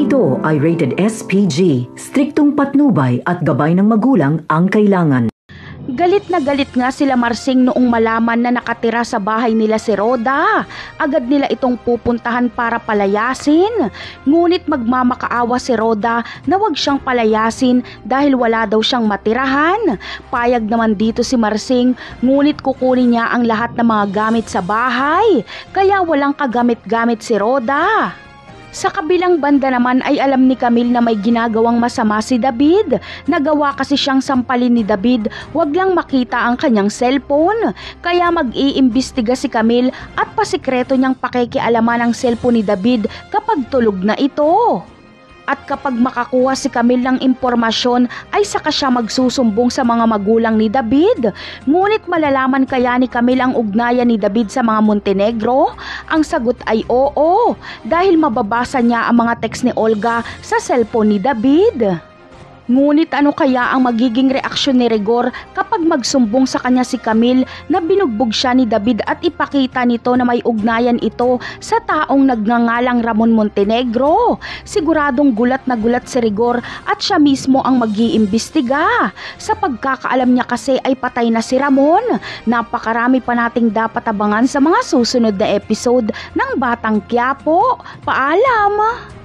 Ito ay rated SPG, striktong patnubay at gabay ng magulang ang kailangan. Galit na galit nga sila Marsing noong malaman na nakatira sa bahay nila si Rhoda. Agad nila itong pupuntahan para palayasin. Ngunit magmamakaawa si Rhoda na wag siyang palayasin dahil wala daw siyang matirahan. Payag naman dito si Marsing, ngunit kukunin niya ang lahat ng mga gamit sa bahay. Kaya walang kagamit-gamit si Rhoda. Sa kabilang banda naman ay alam ni Camille na may ginagawang masama si David. Nagawa kasi siyang sampalin ni David, wag lang makita ang kanyang cellphone. Kaya mag-iimbestiga si Camille at pasikreto niyang pakikialaman ang cellphone ni David kapag tulog na ito. At kapag makakuha si Camille ng impormasyon ay saka siya magsusumbong sa mga magulang ni David. Ngunit malalaman kaya ni Camille ang ugnayan ni David sa mga Montenegro? Ang sagot ay oo, dahil mababasa niya ang mga text ni Olga sa cellphone ni David. Ngunit ano kaya ang magiging reaksyon ni Rigor kapag magsumbong sa kanya si Camille na binugbog siya ni David at ipakita nito na may ugnayan ito sa taong nagngangalang Ramon Montenegro? Siguradong gulat na gulat si Rigor at siya mismo ang mag-iimbestiga. Sa pagkakaalam niya kasi ay patay na si Ramon. Napakarami pa nating dapat abangan sa mga susunod na episode ng Batang Quiapo. Paalam!